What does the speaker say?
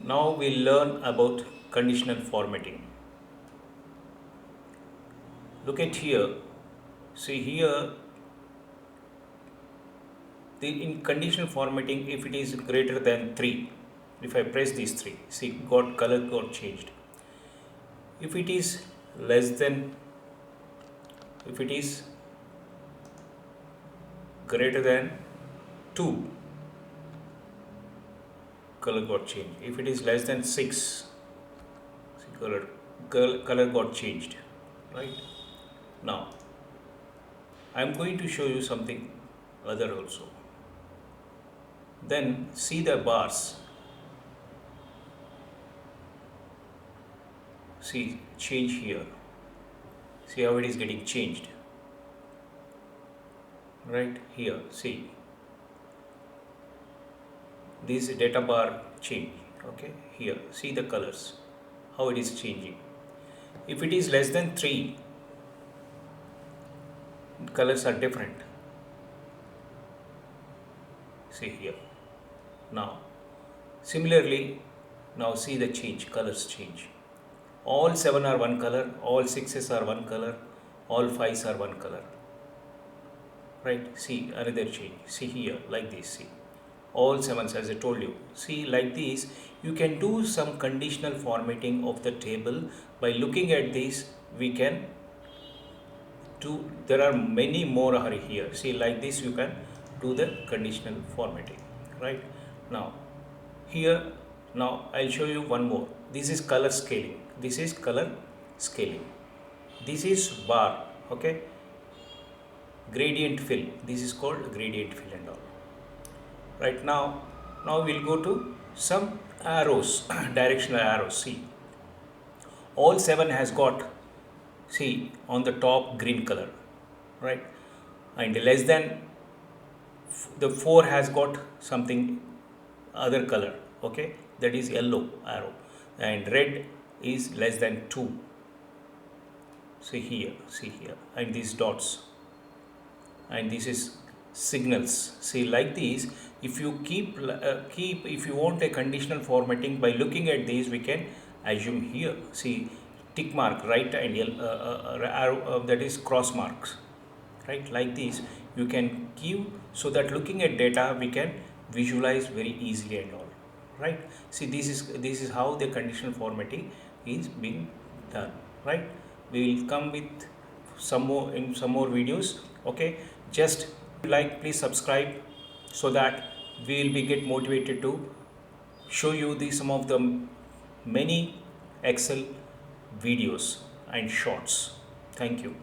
Now we'll learn about conditional formatting. Look at here. See here, in conditional formatting, if it is greater than 3, if I press these 3, see color got changed. If it is less than, if it is greater than 2, color got changed. If it is less than 6, see color got changed. Right? Now, I am going to show you something other also. Then see the bars. See, change here. See how it is getting changed. Right here, see. This data bar change. Okay, here, see the colors. How it is changing. If it is less than 3, colors are different. See here. Now, similarly, now see the change, colors change. All 7 are one color, all 6s are one color, all 5s are one color. Right, see another change. See here, like this, see. All 7s, as I told you. See, like this, you can do some conditional formatting of the table. By looking at this, we can do, there are many more are here. See, like this, you can do the conditional formatting. Right, now, here, now I'll show you one more. This is color scaling. This is color scaling. This is bar, okay? Gradient fill. This is called gradient fill and all. Right now we'll go to some arrows, directional arrows. See, all 7 has got, see, on the top green color, right? And less than the 4 has got something other color, okay? That is yellow arrow, and red is less than 2. See here, and these dots, and this is signals. See, like these, if you keep if you want a conditional formatting, by looking at these we can assume here. See, tick mark, right, and arrow, that is cross marks, right? Like this you can give, so that looking at data we can visualize very easily and all. Right, see, this is how the conditional formatting is being done. Right, we will come with some more in some more videos. Okay, just like, please subscribe, so that we will be get motivated to show you the some of the many Excel videos and shorts. Thank you.